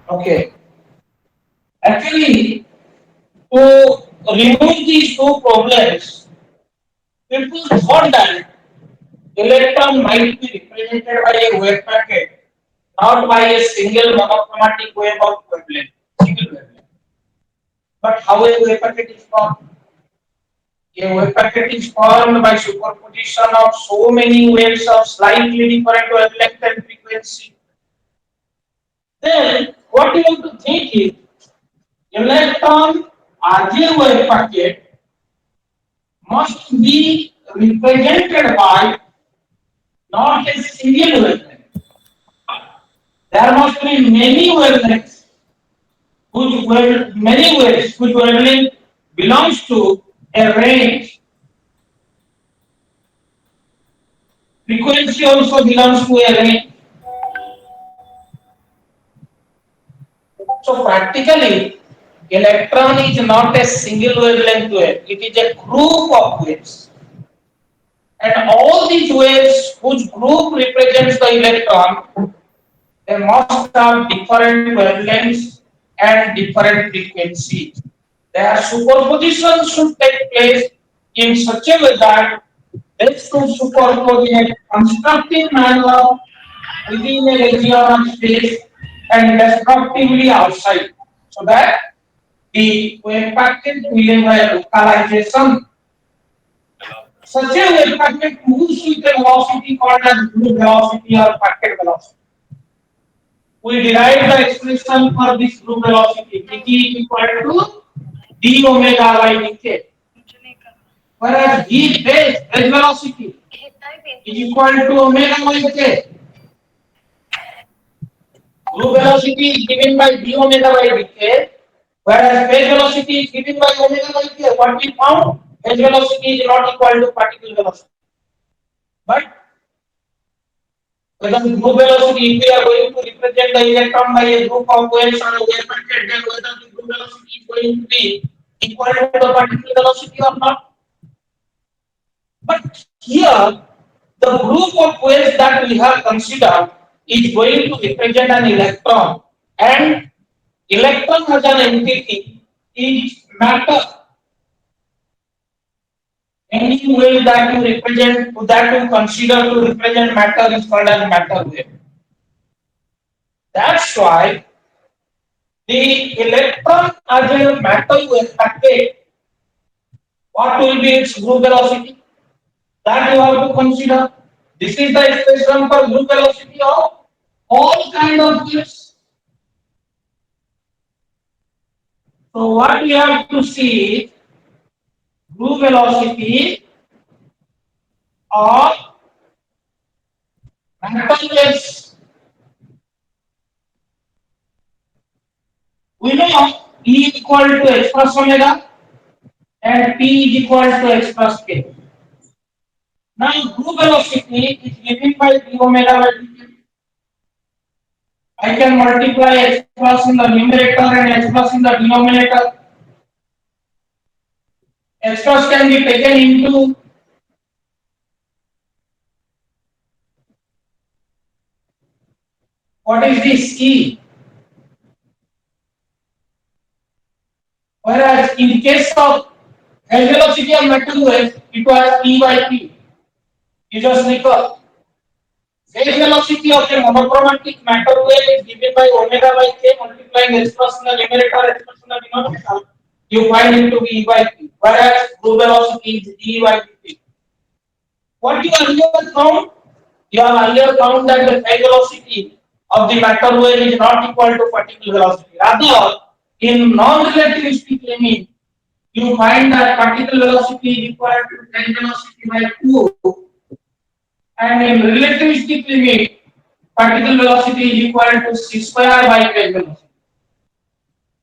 Okay. Actually, to remove these two problems, people thought that electron might be represented by a wave packet, not by a single monochromatic wave of wavelength, single wavelength. But how a wave packet is formed? A wave packet is formed by superposition of so many waves of slightly different wavelength and frequency. Then, what you have to think is, electron as a wave packet must be represented by not a single wavelength. There must be many wavelengths many waves whose wavelength belongs to a range. Frequency also belongs to a range. So practically, electron is not a single wavelength wave. It is a group of waves. And all these waves whose group represents the electron, they must have different wavelengths and different frequencies. Their superposition should take place in such a way that they should superpose in a constructive manner within a region of space and destructively outside, so that the wave packet will have a localization. Such a wave packet moves with a velocity called as group velocity or packet velocity. We derive the expression for this group velocity, dt is equal to d omega by dk. Whereas v phase velocity is equal to omega by k. Group velocity is given by d omega by dk, whereas phase velocity is given by omega by k. What we found? Phase velocity is not equal to particle velocity. But whether the group velocity, if we are going to represent the electron by a group of waves or a wave packet, then whether the group velocity is going to be equal to the particle velocity or not. But here, the group of waves that we have considered is going to represent an electron, and electron as an entity is matter. Any wave that you represent, that you consider to represent matter is called as matter wave. That's why the electron as a matter wave packet, what will be its group velocity? That you have to consider. This is the expression for group velocity of all kind of waves. So what we have to see is group velocity of matter waves. We know E is equal to x plus omega and P is equal to x plus k. Now group velocity is given by d omega by dt. I can multiply x plus in the numerator and x plus in the denominator. X plus can be taken into what is this E. Whereas in case of phase velocity of metal wave, it was E by P. You just recall. Phase velocity of a monochromatic matter wave is given by omega by k multiplying x plus in the numerator, x plus in the denominator. You find it to be E by P. Whereas group velocity is E by P. What you earlier found? You have earlier found that the phase velocity of the matter wave is not equal to particle velocity. Rather, in non-relativistic limit, you find that particle velocity is equal to phase velocity by 2, and in relativistic limit, particle velocity is equal to c square by phase velocity.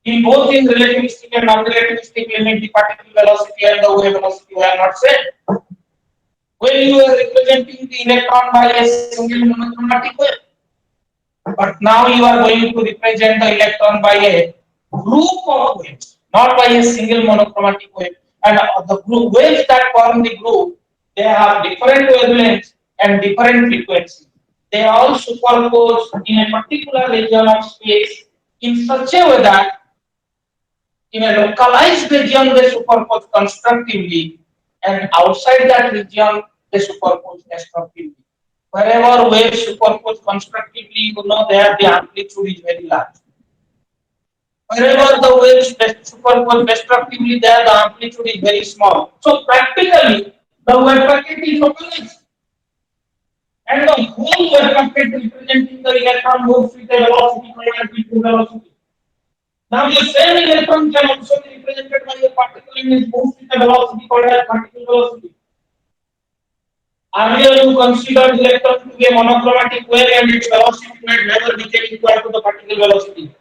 In both in relativistic and non-relativistic limit, the particle velocity and the wave velocity are not same. When you are representing the electron by a single monochromatic wave, but now you are going to represent the electron by a group of waves, not by a single monochromatic wave. And the group waves that form the group, they have different wavelengths and different frequencies. They all superpose in a particular region of space in such a way that in a localized region they superpose constructively, and outside that region they superpose destructively. Wherever waves superpose constructively, there the amplitude is very large. Wherever the waves superpose destructively, there the amplitude is very small. So practically, the wave packet is localized, and the whole wave packet representing the electron moves with a velocity called amplitude velocity. Now the same electron can also be represented by a particle in its moves with a velocity called as particle velocity. Earlier you considered electron to be a monochromatic wave and its velocity might never become equal to the particle velocity.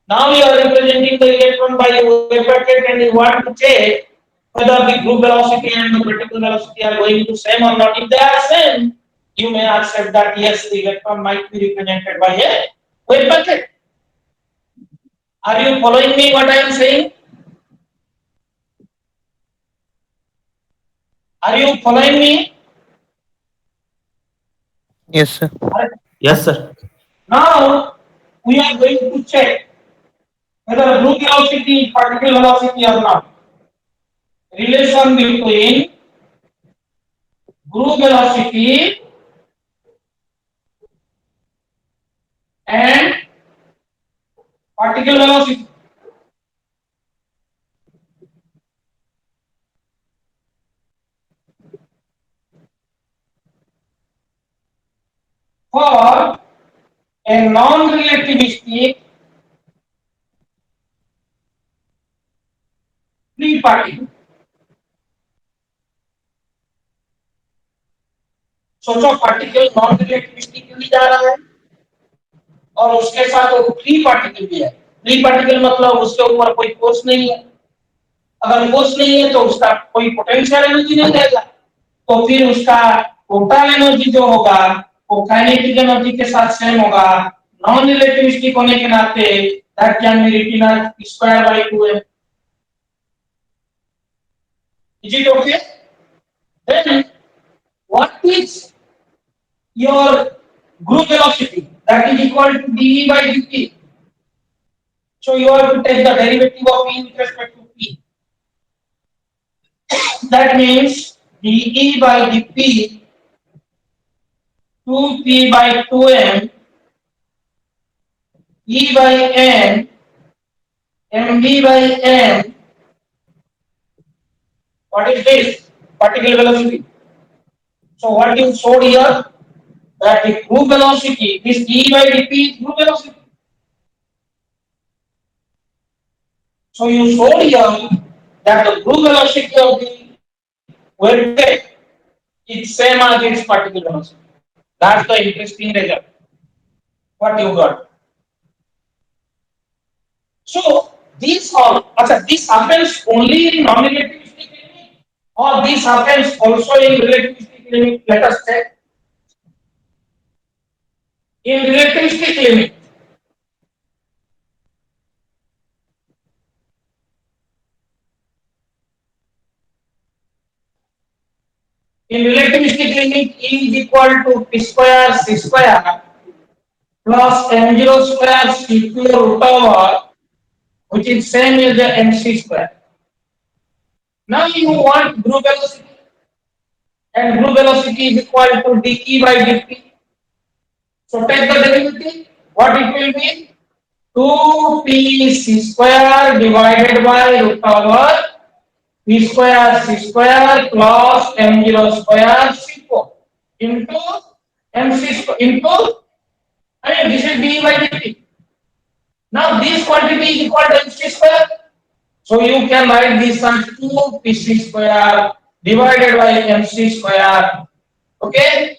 Now you are representing the electron by a wave packet and you want to check whether the group velocity and the particle velocity are going to same or not. If they are same, you may accept that yes, the electron might be represented by a wave packet. Are you following me what I am saying? Are you following me? Yes, sir. Yes, sir. Now we are going to check whether group velocity is particle velocity or not. Relation between group velocity and particle velocity. For a non-relativistic free particle, सोचो particle non रिलेटिविस्टिकली जा रहा है और उसके साथ वो free particle भी है। फ्री पार्टिकल मतलब उसके ऊपर कोई फोर्स नहीं है। अगर फोर्स नहीं है तो उसका कोई पोटेंशियल एनर्जी नहीं रहेगा, तो फिर उसका टोटल एनर्जी जो होगा वो काइनेटिक एनर्जी के साथ सेम होगा। नॉन रिलेटिविस्टिक होने के नाते that can be written as square by 2m। Is it okay? Then what is your group velocity? That is equal to dE by dt. So you have to take the derivative of E with respect to P. That means dE by dP 2P by 2m E by n mv by n. What is this? Particle velocity. So what you showed here, that the group velocity, this E by dP is group velocity. So you showed here that the group velocity of the wave is same as its particle velocity. That's the interesting result. What you got? So this happens only in non-relativistic limit, or this happens also in relativistic limit. Let us check. In relativistic limit, E is equal to P square C square plus M0 square C Q root over, which is same as the MC square. Now you want group velocity, and group velocity is equal to dE by dP. So take the derivative. What it will be? 2P C square divided by root over P square C square plus M0 square C4 into MC square into, this is dE by dt. Now this quantity is equal to MC square. So you can write this as 2Pc square divided by MC square. Okay?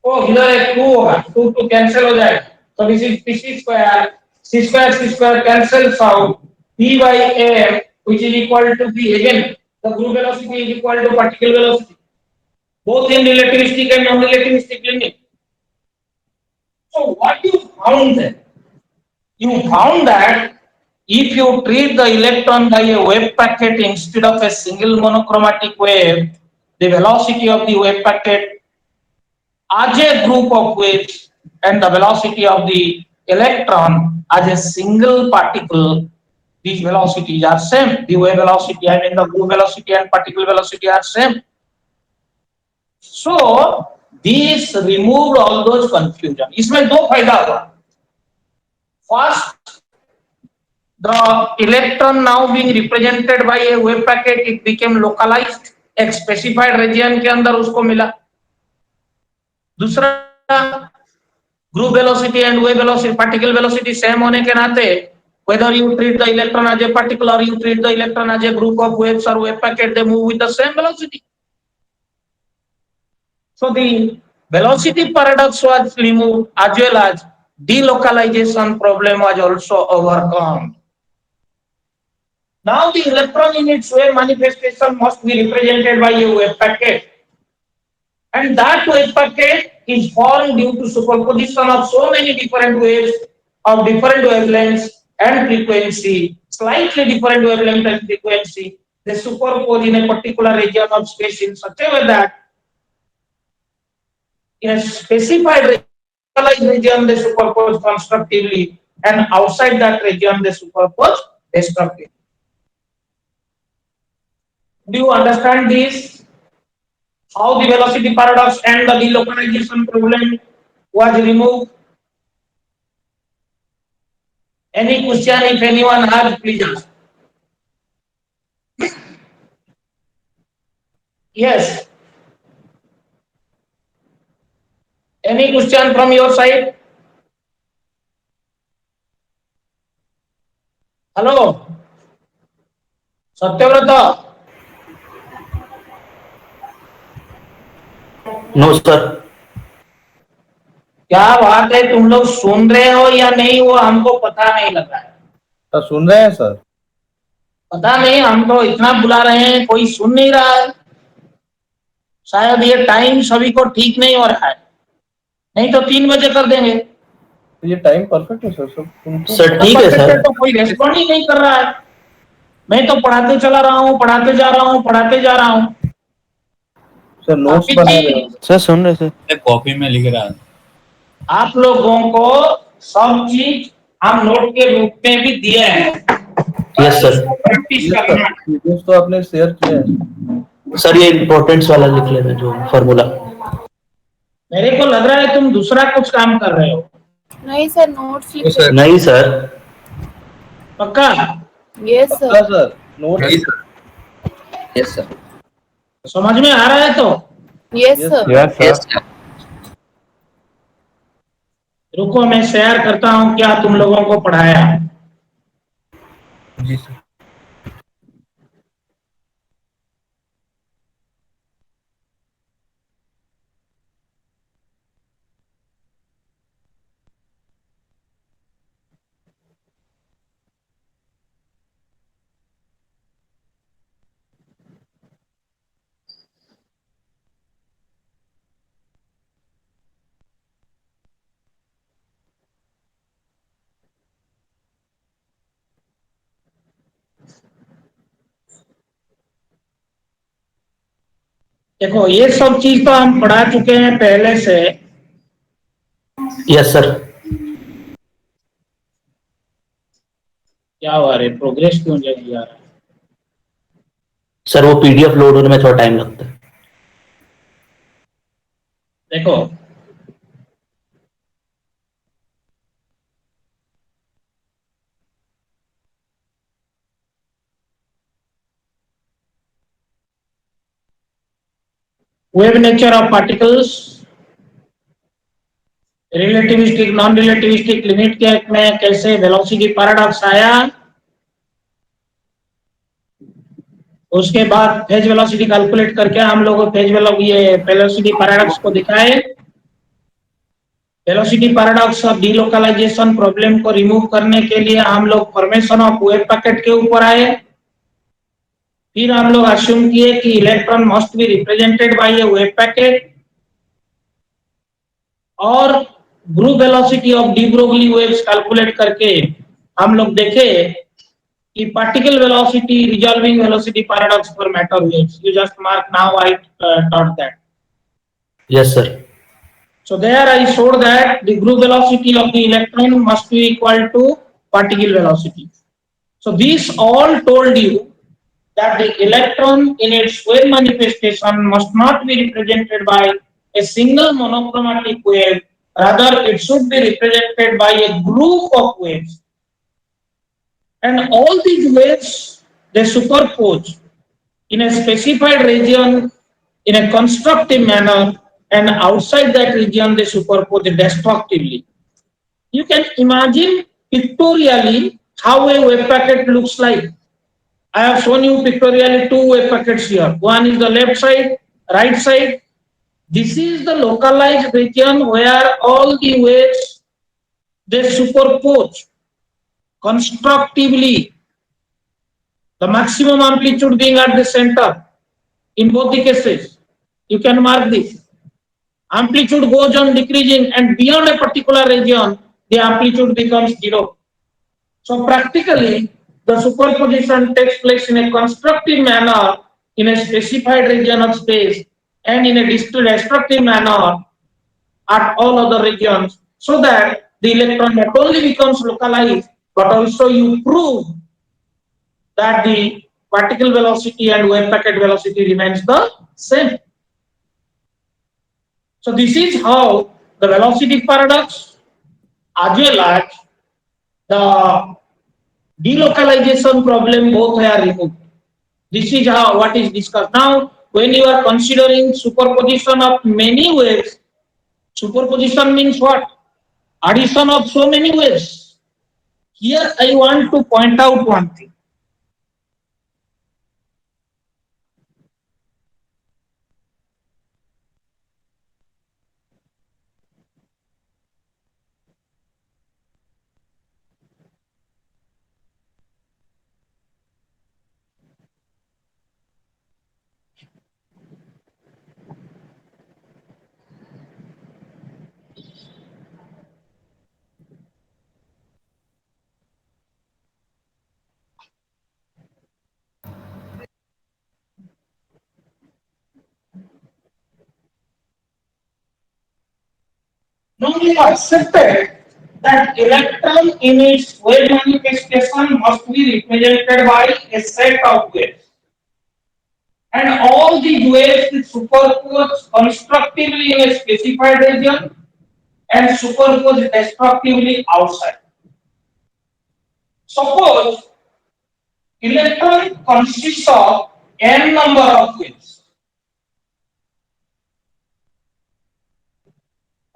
Oh, इधर एक 2 होगा, 2 cancel हो जाएगा. So this is Pc square, C square cancels out, P by M, which is equal to P. Again, the group velocity is equal to particle velocity, both in relativistic and non-relativistic limit. So what you found then? You found that if you treat the electron by a wave packet instead of a single monochromatic wave, the velocity of the wave packet as a group of waves and the velocity of the electron as a single particle, these velocities are same. The wave velocity, I mean the group velocity and particle velocity are same. So this removed all those confusion. इसमें दो फायदा हुआ. First, the electron now being represented by a wave packet, it became localized. एक specified region के अंदर उसको मिला. दूसरा, group velocity and wave velocity, particle velocity same होने के नाते, whether you treat the electron as a particle or you treat the electron as a group of waves or wave packet, they move with the same velocity. So the velocity paradox was removed as well as delocalization problem was also overcome. Now the electron in its wave manifestation must be represented by a wave packet. And that wave packet is formed due to superposition of so many different waves of different wavelengths and frequency, slightly different wavelength and frequency. They superpose in a particular region of space in such a way that in a specified region they superpose constructively, and outside that region they superpose destructively. Do you understand this? How the velocity paradox and the delocalization problem was removed? Any question if anyone has, please ask. Yes. Any question from your side? Hello? Satyavrata? No sir. क्या बात है, तुम लोग सुन रहे हो या नहीं वो हमको पता नहीं लग रहा है. सर सुन रहे हैं सर. पता नहीं, हम तो इतना बुला रहे हैं कोई सुन नहीं रहा है. शायद ये टाइम सभी को ठीक नहीं हो रहा है, नहीं तो 3 बजे कर देंगे. ये टाइम परफेक्ट है सर. सब सर ठीक है सर. तो कोई रेस्पॉन्ड ही नहीं कर रहा है. मैं तो पढ़ाते चला रहा हूँ, पढ़ाते जा रहा हूँ, पढ़ाते जा रहा हूँ. सर नोट्स बना रहे हैं. सर सुन रहे थे, कॉपी में लिख रहा है. आप लोगों को सब चीज हम नोट के रूप में भी दिए हैं. Yes sir. प्रैक्टिस करना. वीडियोस तो आपने शेयर किया है सर. ये इम्पोर्टेंस वाला लिख लेना जो फॉर्मूला. मेरे को लग रहा है तुम दूसरा कुछ काम कर रहे हो. नहीं सर, नोट्स लिख सर. नहीं सर. पक्का? Yes sir. Sir notes. Yes sir. समझ में आ रहा है तो? Yes sir. Yes sir. रुको मैं शेयर करता हूँ क्या तुम लोगों को पढ़ाया. जी सर. देखो ये सब चीज तो हम पढ़ा चुके हैं पहले से. Yes sir. क्या हुआ रे, प्रोग्रेस क्यों नहीं आ रहा है? सर वो पीडीएफ लोड होने में थोड़ा टाइम लगता है. देखो wave nature of particles, relativistic non relativistic limit के में कैसे वेलोसिटी पैराडॉक्स आया. उसके बाद फेज वेलोसिटी कैलकुलेट करके हम लोग फेज वेलोसिटी पैराडॉक्स को दिखाए. वेलोसिटी पैराडॉक्स और डीलोकलाइजेशन प्रॉब्लम को रिमूव करने के लिए हम लोग फॉर्मेशन ऑफ वेव पैकेट के ऊपर आए. फिर हम लोग अस्यूम किए कि electron must be represented by a wave packet, और group velocity of de Broglie waves calculate करके हम लोग देखे कि particle velocity resolving velocity paradox for matter waves. You just mark now, I thought that. Yes sir. So there I showed that the group velocity of the electron must be equal to particle velocity. So this all told you that the electron in its wave manifestation must not be represented by a single monochromatic wave, rather it should be represented by a group of waves. And all these waves, they superpose in a specified region in a constructive manner, and outside that region they superpose destructively. You can imagine pictorially how a wave packet looks like. I have shown you pictorially two wave packets here. One is the left side, right side. This is the localized region where all the waves they superpose constructively. The maximum amplitude being at the center in both the cases. You can mark this. Amplitude goes on decreasing, and beyond a particular region, the amplitude becomes zero. So practically, the superposition takes place in a constructive manner in a specified region of space and in a destructive manner at all other regions, so that the electron not only becomes localized, but also you prove that the particle velocity and wave packet velocity remains the same. So this is how the velocity paradox as well as the delocalization problem both are removed. This is how what is discussed. Now, when you are considering superposition of many waves, superposition means what? Addition of so many waves. Here I want to point out one thing. Now we accepted that electron in its wave manifestation must be represented by a set of waves. And all these waves will superpose constructively in a specified region and superpose destructively outside. Suppose electron consists of n number of waves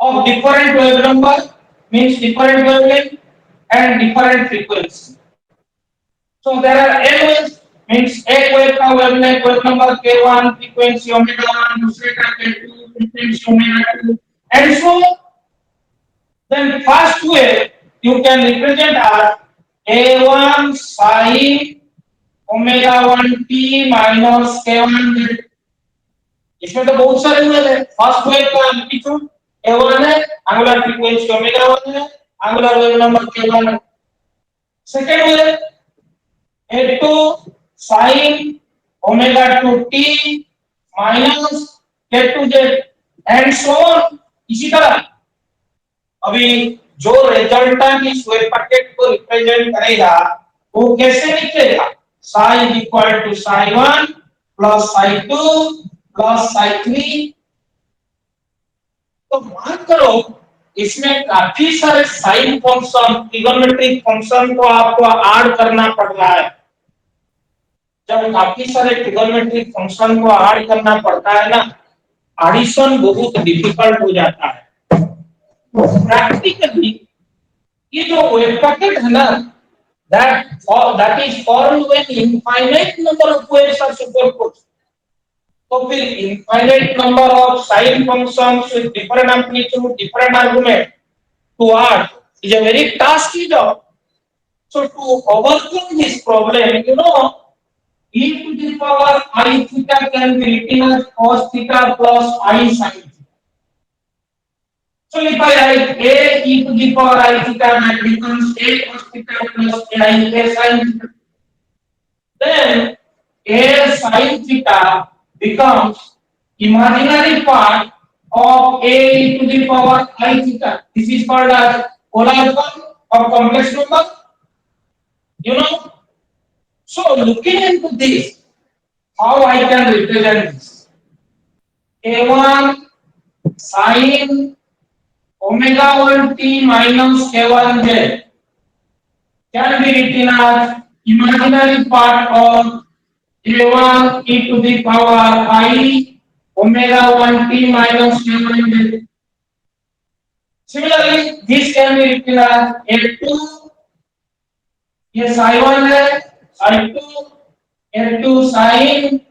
of different wave number, means different wavelength and different frequency. So there are n waves, means एक wave का wavelength wave number k1, frequency omega 1, दूसरे का k2, frequency omega 2, and so on. Then first wave you can represent as a1 sin omega 1 t minus k1. इसमें तो बहुत सारे wave है. First wave का एम्पलीट्यूड a1 है, एंगुलर फ्रीक्वेंसी ओमेगा 1 है, एंगुलर वेव नंबर k1 है. Second wave a2 sin omega 2 t minus k2z and so on. इसी तरह अभी जो रिजल्टेंट इस वेव पैकेट को रिप्रेजेंट करेगा वो कैसे निकलेगा? psi is equal to psi1 plus psi2 plus psi3. तो मान करो इसमें काफी सारे साइन फंक्शन, ट्रिगोनोमेट्रिक फंक्शन को आपको ऐड करना पड़ रहा है. जब काफी सारे ट्रिगोनोमेट्रिक फंक्शन को ऐड करना पड़ता है ना, एडिशन बहुत डिफिकल्ट हो जाता है. प्रैक्टिकली ये जो वेव पैकेट है ना, that is formed when infinite number of waves are superposed. तो फिर infinite number of sine functions with different amplitude, different argument to add is a very tasky job. So to overcome this problem, e to the power I theta can be written as cos theta plus I sin theta. So if I write a e to the power I theta, that becomes a cos theta plus a sin theta. Then a sin theta becomes imaginary part of a to the power I theta. This is called as polar form of complex number. You know. So looking into this, how I can represent this? A1 sin omega 1 t minus k1 j can be written as imaginary part of a1 e to the power I omega 1 t minus k1 j. Similarly, this can be written as a2 ये psi1 है psi2 a2 sin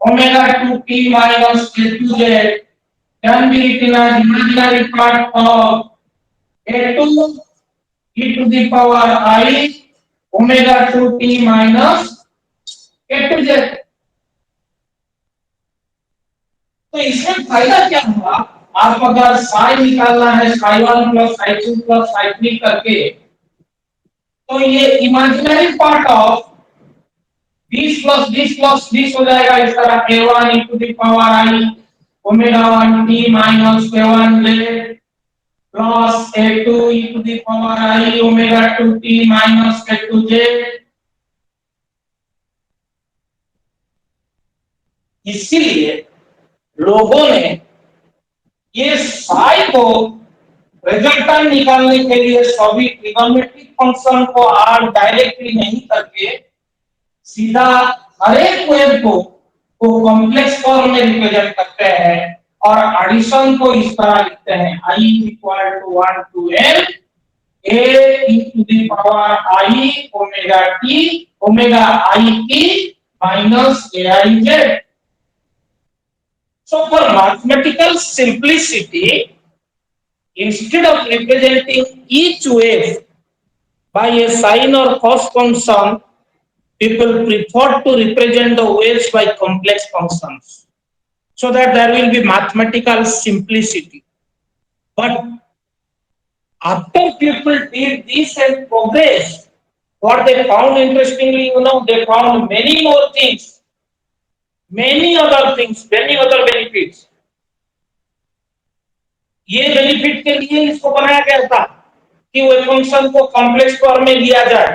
omega 2t minus a2j can be written as imaginary part of a2 e to the power I omega 2t minus a2j. तो इसमें फायदा क्या हुआ? आप अगर sign निकालना है psi1 plus psi2 plus psi3 करके तो ये imaginary part of this plus हो जाएगा इस तरह k1 e to the power I omega 1 t minus k1 j plus a2 e to the power I omega 2 t minus k2 j. इसीलिए लोगों ने ये साई को रिजल्टेंट निकालने के लिए सभी ट्रिगोनोमेट्रिक फंक्शन को आर डायरेक्टली नहीं करके सीधा हर एक वेव को कॉम्प्लेक्स फॉर्म में रिप्रेजेंट करते हैं और एडिशन को इस तरह लिखते हैं I equal to 1 to n a e to the power I omega t omega I t minus aij. So for mathematical simplicity, instead of representing each wave by a sine or cos function, people prefer to represent the waves by complex functions so that there will be mathematical simplicity. But after people did this and progressed, what they found interestingly, they found many more things, many other things, many other benefits. ये benefit के लिए इसको बनाया गया था कि वो function को कॉम्प्लेक्स फॉर्म में लिया जाए,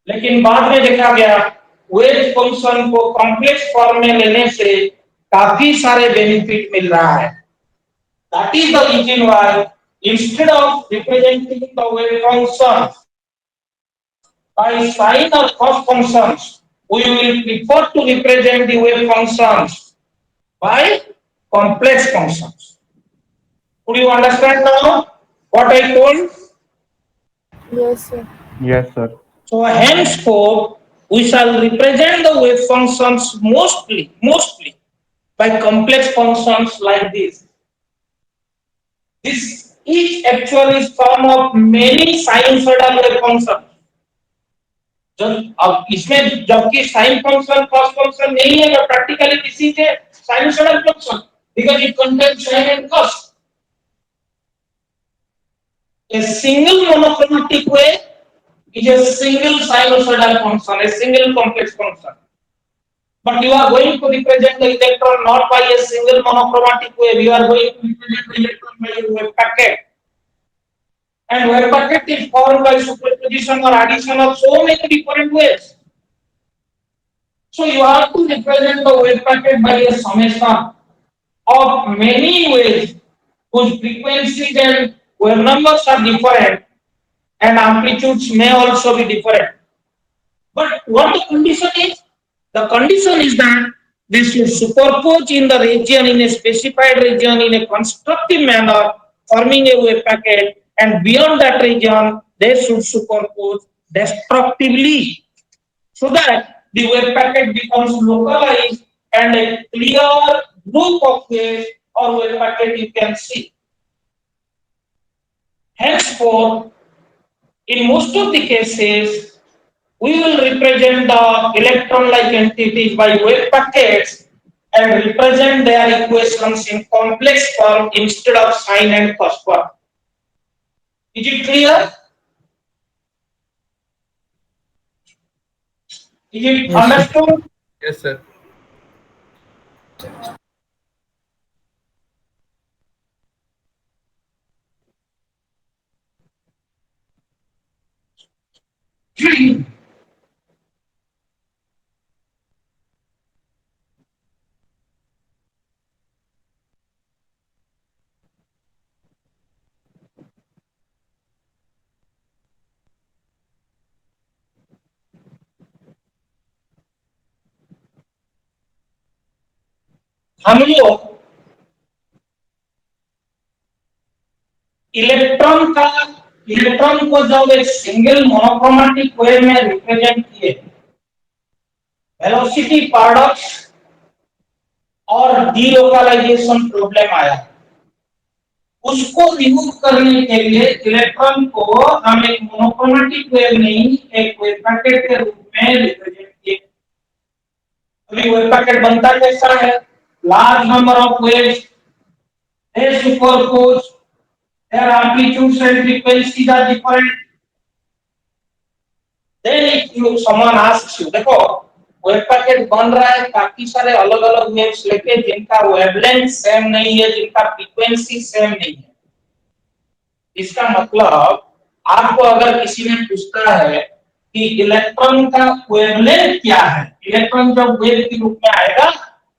लेकिन बाद में देखा गया वेव फंक्शन को कॉम्प्लेक्स फॉर्म में लेने से काफी सारे बेनिफिट मिल रहा है. That is the reason why instead of representing the wave function by sine or cos functions, we will prefer to represent the wave functions by complex functions. Could you understand now what I told? Yes, sir. Yes, sir. So henceforth, we shall represent the wave functions mostly by complex functions like this. This each actually is form of many sinusoidal wave functions. अब इसमें जबकि sine function cos function नहीं है, but practically this is a sinusoidal function because it contains sine and cos. A single monochromatic wave is a single sinusoidal function, a single complex function. But you are going to represent the electron not by a single monochromatic wave, you are going to represent the electron by a wave packet. And wave packet is formed by superposition or addition of so many different waves. So you have to represent the wave packet by a summation of many waves whose frequencies and wave numbers are different and amplitudes may also be different. But what the condition is? The condition is that this should superpose in the region, in a specified region, in a constructive manner, forming a wave packet, and beyond that region, they should superpose destructively, so that the wave packet becomes localized and a clear group of waves or wave packet you can see. Henceforth, in most of the cases, we will represent the electron-like entities by wave packets and represent their equations in complex form instead of sine and cos form. Is it clear? Is it understood? Yes, sir. हम लोग electron को जब एक single monochromatic wave में represent किए, velocity paradox और delocalisation problem आया। उसको रिमूव करने के लिए इलेक्ट्रॉन को हम एक मोनोक्रोमेटिक वेव नहीं, एक वेव पैकेट के रूप में रिप्रेजेंट किए। अभी वेव पैकेट बनता कैसा है? Large number of waves, they superpose, their amplitudes and frequencies are different. Then if you someone asks you, देखो वेव पैकेट बन रहा है काफी सारे अलग अलग वेव्स लेके, जिनका वेवलेंथ सेम नहीं है, जिनका फ्रीक्वेंसी सेम नहीं है। इसका मतलब आपको अगर किसी ने पूछता है कि इलेक्ट्रॉन का वेवलेंथ क्या है, इलेक्ट्रॉन जब वेव के रूप में आएगा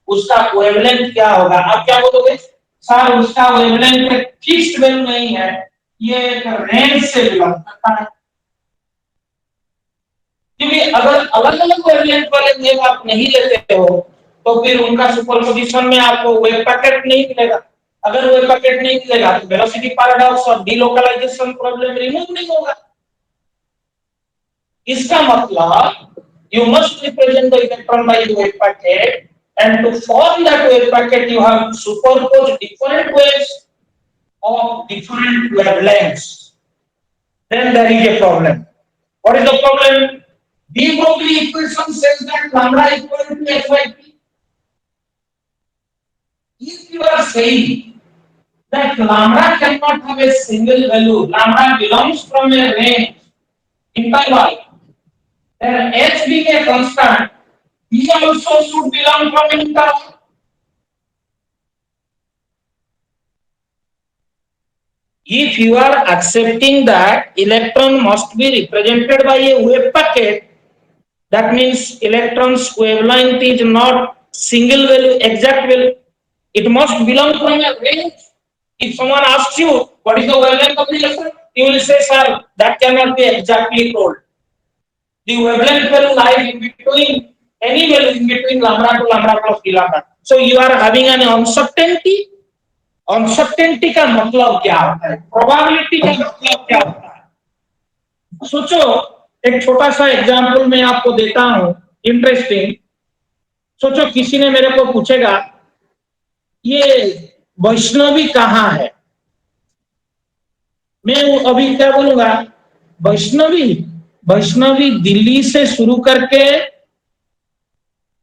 उसका वेवलेंथ क्या होगा, आप क्या बोलोगे? सर उसका वेवलेंथ एक फिक्स्ड वैल्यू नहीं है, ये एक रेंज से बिलोंग करता है। क्योंकि अगर अलग अलग वेवलेंथ वाले वेव आप नहीं लेते हो तो फिर उनका सुपरपोजिशन में आपको वेव पैकेट नहीं मिलेगा। अगर वेव पैकेट नहीं मिलेगा तो वेलोसिटी पैराडॉक्स और डीलोकलाइजेशन प्रॉब्लम रिमूव नहीं होगा। इसका मतलब you must represent the electron by wave packet, and to form that wave packet you have to superpose different waves of different wavelengths. Then there is a problem. What is the problem? De Broglie equation says that lambda equal to h by p. If you are saying that lambda cannot have a single value, lambda belongs from a range interval, then h being a constant, p also should belong from an interval. If you are accepting that electron must be represented by a wave packet, that means electron's wavelength is not single value, exact value. It must belong from a range. If someone asks you what is the wavelength of the electron, you will say, sir, that cannot be exactly told. The wavelength value lies in between any value in between lambda to lambda plus d lambda. So you are having an uncertainty. Uncertainty का मतलब क्या होता है, probability का मतलब क्या होता है? सोचो, एक छोटा सा एग्जांपल मैं आपको देता हूं, इंटरेस्टिंग। सोचो किसी ने मेरे को पूछेगा ये वैष्णवी कहाँ है, मैं अभी क्या बोलूंगा? वैष्णवी, वैष्णवी दिल्ली से शुरू करके,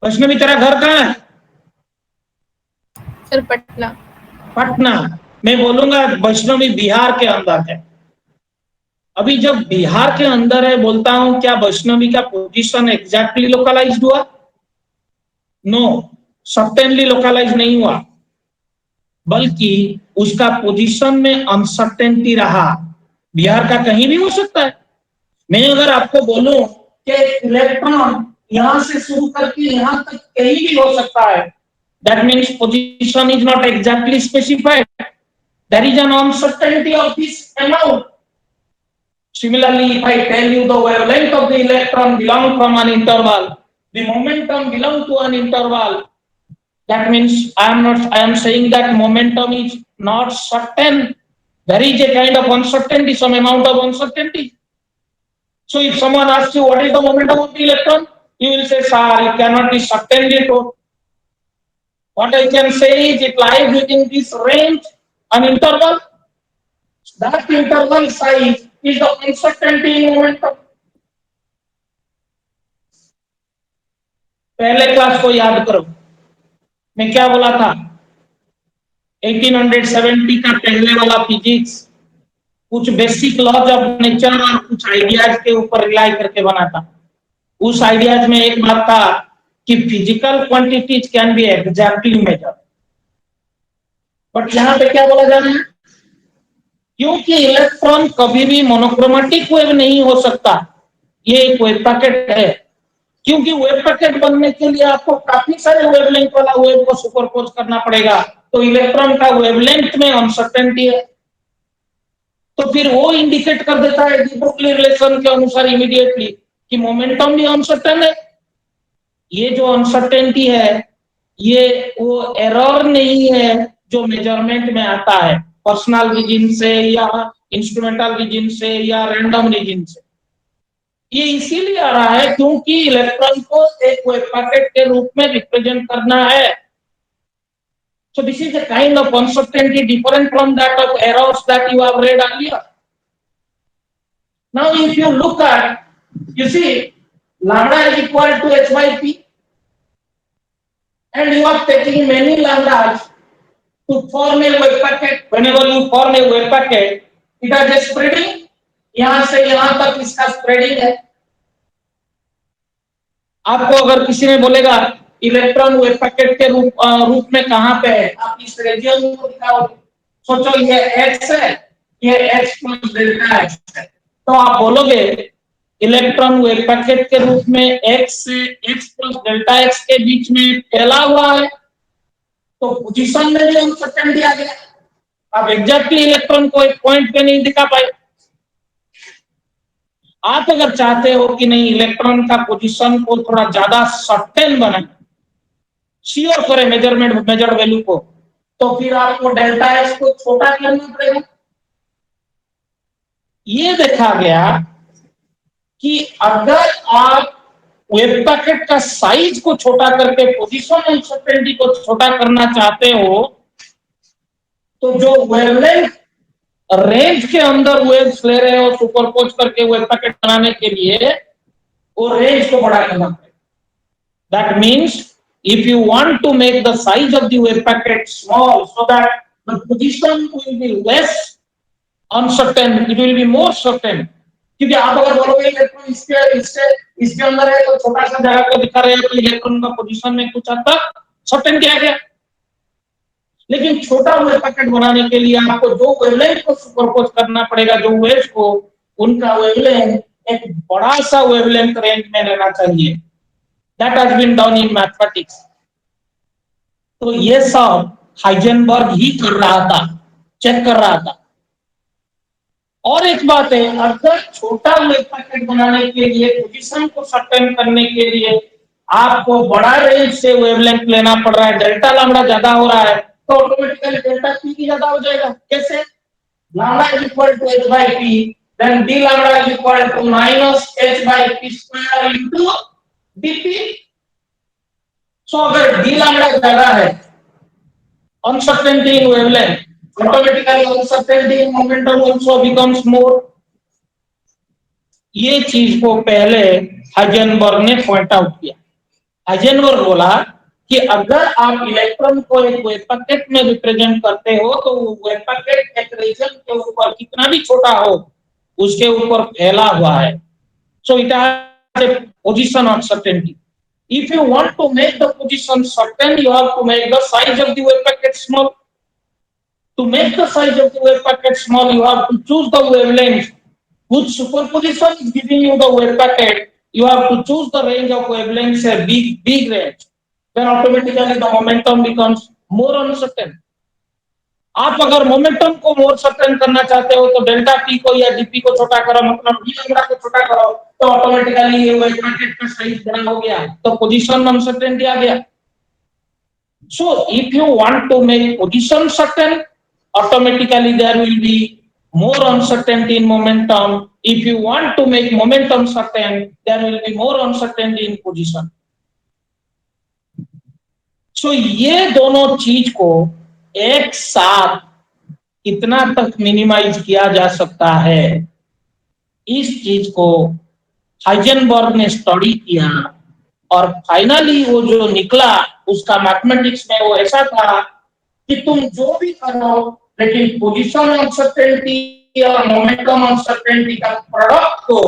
वैष्णवी तेरा घर कहाँ है? सर पटना। पटना। मैं बोलूंगा वैष्णवी बिहार के अंदर है। अभी जब बिहार के अंदर है बोलता हूं, क्या वैष्णवी का पोजीशन एग्जैक्टली लोकलाइज्ड हुआ? नो, सर्टेनली लोकलाइज नहीं हुआ, बल्कि उसका पोजीशन में अनसर्टेनिटी रहा। बिहार का कहीं भी हो सकता है। मैं अगर आपको बोलूं कि इलेक्ट्रॉन यहां से शुरू करके यहां तक कहीं भी हो सकता है, that means position is not exactly specified. There is an uncertainty of this amount. Similarly, if I tell you the wavelength of the electron belong from an interval, the momentum belong to an interval, that means I am saying that momentum is not certain. There is a kind of uncertainty, some amount of uncertainty. So if someone asks you what is the momentum of the electron, you will say, sir, it cannot be certainly told. What I can say is it lies within this range, an interval. That interval size is the uncertainty in momentum. पहले class को याद करो, मैं क्या बोला था? 1870 का पहले वाला फिजिक्स कुछ बेसिक लॉज ऑफ नेचर और कुछ आइडियाज के ऊपर रिलाई करके बना था। उस आइडियाज में एक बात था कि physical quantities can be exactly measured. But यहां पे क्या बोला जा रहा है? क्योंकि इलेक्ट्रॉन कभी भी मोनोक्रोमेटिक वेव नहीं हो सकता, ये एक वेव पैकेट है, क्योंकि वेव पैकेट बनने के लिए आपको काफी सारे वेवलेंथ वाला वेव को सुपरपोज करना पड़ेगा, तो इलेक्ट्रॉन का वेवलेंथ में अनसर्टेनिटी है, तो फिर वो इंडिकेट कर देता है डी ब्रोगली रिलेशन के अनुसार इमीडिएटली कि मोमेंटम भी अनसर्टेन है। ये जो अनसर्टेनिटी है ये वो एरर नहीं है जो मेजरमेंट में आता है पर्सनल रीजन से या इंस्ट्रूमेंटल रीजन से या रैंडम रीजन से। ये इसीलिए आ रहा है क्योंकि इलेक्ट्रॉन को एक वेव पैकेट के रूप में रिप्रेजेंट करना है। So this is a kind of uncertainty different from that of errors that you have read earlier. Now if you look at, you see lambda is equal to h by p, and you are taking many lambdas to form a wave packet. Whenever you form a wave packet, it has a spreading, यहां से यहां तक इसका spreading है। आपको अगर किसी ने बोलेगा इलेक्ट्रॉन वेव पैकेट के रूप में कहां पे है, आप इस रीजन को दिखाओगे, सोचो ये x है, ये x प्लस डेल्टा x है, तो आप बोलोगे इलेक्ट्रॉन वेव पैकेट के रूप में x से x प्लस डेल्टा x के बीच में फैला हुआ है, तो पोजीशन में भी अनसर्टेनिटी आ गया। आप एग्जैक्टली इलेक्ट्रॉन को एक पॉइंट पे नहीं दिखा पाए। आप अगर चाहते हो कि नहीं इलेक्ट्रॉन का पोजीशन को थोड़ा ज्यादा सर्टेन बनाए, श्योर करें मेजर्ड वैल्यू को, तो फिर आपको डेल्टा एस को छोटा करना पड़ेगा। ये देखा गया कि अगर आप वेव पैकेट का साइज को छोटा करके पोजीशन अनसर्टेनिटी को छोटा करना चाहते हो, तो जो वेवलेंथ रेंज के अंदर वेव्स ले रहे हो सुपरपोज करके वेव पैकेट बनाने के लिए, वो रेंज को बड़ा करना पड़ेगा। That means if you want to make the size of the wave packet small so that the position will be less uncertain, it will be more certain, क्योंकि आप अगर बोलोगे इलेक्ट्रॉन इसके अंदर है तो छोटा सा जगह को दिखा रहे हैं तो इलेक्ट्रॉन का पोजीशन में कुछ हद तक सर्टेन किया गया। लेकिन छोटा वेव पैकेट बनाने के लिए आपको जो वेवलेंथ को सुपरपोज करना पड़ेगा, जो वेव्स को, उनका वेवलेंथ एक बड़ा सा वेवलेंथ रेंज में रहना चाहिए। That has been done in mathematics. तो ये सब हाइजेनबर्ग ही कर रहा था, चेक कर रहा था। और एक बात है, अगर छोटा वेव पैकेट बनाने के लिए पोजीशन को सर्टेन करने के लिए आपको बड़ा रेंज से वेवलेंथ लेना पड़ रहा है, डेल्टा लैम्डा ज्यादा हो रहा है, तो ऑटोमेटिकली डेल्टा पी भी ज्यादा हो जाएगा। कैसे? Lambda is equal to h by p, then d lambda is equal to minus h by p square into dp। So अगर d लैम्डा ज्यादा है, uncertainty in wavelength, automatically uncertainty in momentum also becomes more। ये चीज को पहले Heisenberg ने point out किया। Heisenberg बोला कि अगर आप इलेक्ट्रॉन को एक वेव पैकेट में रिप्रेजेंट करते हो तो वो वेव पैकेट एक रीजन के ऊपर कितना भी छोटा हो उसके ऊपर फैला हुआ है। So it has a position uncertainty. If you want to make the position certain, you have to make the size of the wave packet small. To make the size of the wave packet small, you have to choose the wavelength whose superposition is giving you the wave packet. You have to choose the range of wavelengths, a big range. Then automatically the momentum becomes more uncertain. आप अगर momentum को मोर certain करना चाहते हो तो delta P को या DP को छोटा करो, मतलब डी लैम्डा को छोटा करो, तो ऑटोमेटिकली ये वेव पैकेट का साइज बड़ा हो गया, तो पोजीशन अनसर्टेनिटी आ गया। So if you want to make position certain, automatically there will be more uncertainty in momentum. If you want to make momentum certain, there will be more uncertainty in position. So ये दोनों चीज को एक साथ कितना तक minimise किया जा सकता है, इस चीज को हाइजेनबर्ग ने स्टडी किया और फाइनली वो जो निकला उसका मैथमेटिक्स में वो ऐसा था कि तुम जो भी करो लेकिन पोजीशन अनसर्टेनिटी और मोमेंटम अनसर्टेनिटी का प्रोडक्ट को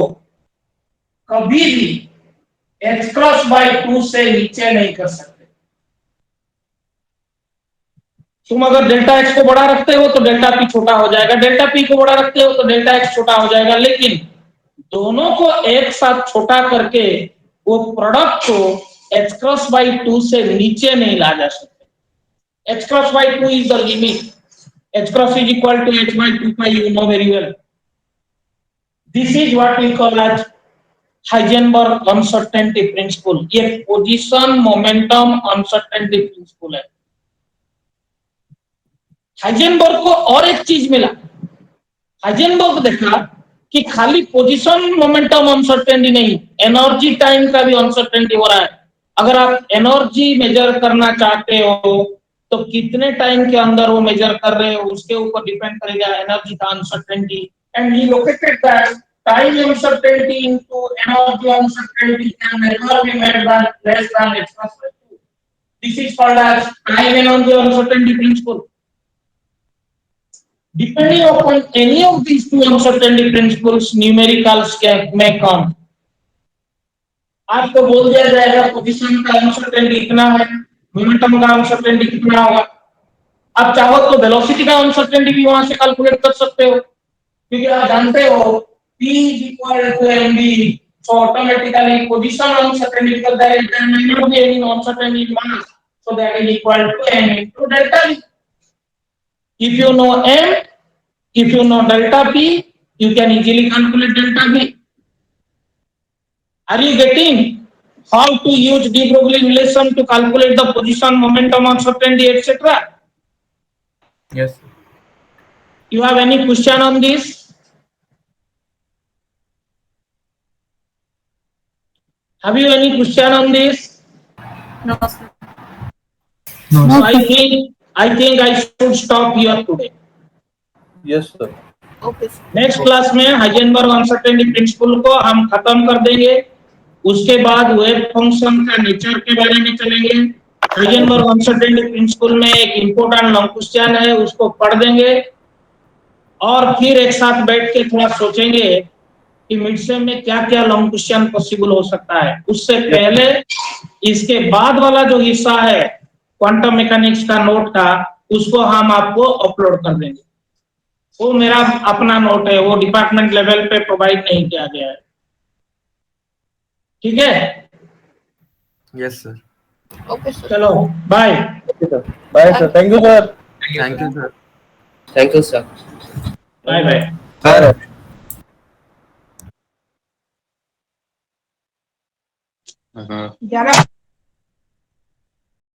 कभी भी h+2 से नीचे नहीं कर सकते। तुम अगर डेल्टा एक्स को बड़ा रखते हो तो डेल्टा पी छोटा हो जाएगा, डेल्टा पी को बड़ा रखते हो तो डेल्टा एक्स छोटा हो जाएगा, लेकिन दोनों को एक साथ छोटा करके वो प्रोडक्ट को h क्रॉस बाई 2 से नीचे नहीं ला जा सकते। h cross by 2 is the limit. h cross is equal to h by 2 pi, you know very well. This is what we call as Heisenberg uncertainty principle. ये position momentum uncertainty principle है। Heisenberg को और एक चीज मिला। Heisenberg देखा कि खाली पोजीशन मोमेंटम अनसर्टेनिटी नहीं, एनर्जी टाइम का भी अनसर्टेनिटी हो रहा है। अगर आप एनर्जी मेजर करना चाहते हो तो कितने टाइम के अंदर वो मेजर कर रहे हो उसके ऊपर डिपेंड करेगा एनर्जी का uncertainty. And he located that time uncertainty into energy uncertainty can never be made less than h plus 2. This is called as time energy uncertainty principle. Depending upon any of these two uncertainty principles, numericals may come. आपको बोल दिया जाएगा position का uncertainty इतना है, momentum का uncertainty कितना होगा। आप चाहो तो वेलोसिटी का अनसर्टेनिटी भी वहां से कैलकुलेट कर सकते हो, क्योंकि आप जानते हो P is equal to mv, so automatically position uncertainty because there may not be any uncertainty mass, so that is equal to m into delta v. If you know m, if you know delta p, you can easily calculate delta v. Are you getting how to use de Broglie relation to calculate the position, momentum, uncertainty, etc.? Yes. You have any question on this? Have you any question on this? No, sir. No. So I think I should stop here today. Yes, sir. Okay, sir. Next class में Heisenberg uncertainty principle को हम खत्म कर देंगे। उसके बाद wave function का nature के बारे में चलेंगे। हाइजेनबर्ग अनसर्टेनिटी प्रिंसिपल में एक इंपॉर्टेंट लॉन्ग क्वेश्चन है, उसको पढ़ देंगे और फिर एक साथ बैठ के थोड़ा सोचेंगे कि मिड सेम में क्या क्या लॉन्ग क्वेश्चन पॉसिबल हो सकता है। उससे पहले इसके बाद वाला जो हिस्सा है क्वांटम मैकेनिक्स का नोट का, उसको हम आपको अपलोड कर देंगे। वो मेरा अपना नोट है, वो डिपार्टमेंट लेवल पे प्रोवाइड नहीं किया गया है। ठीक है? Yes, sir. Okay, sir. चलो bye. Okay, sir. Bye, sir. Thank you, sir. Thank you, sir. Thank you, sir. Bye bye. Bye. Uh-huh. 11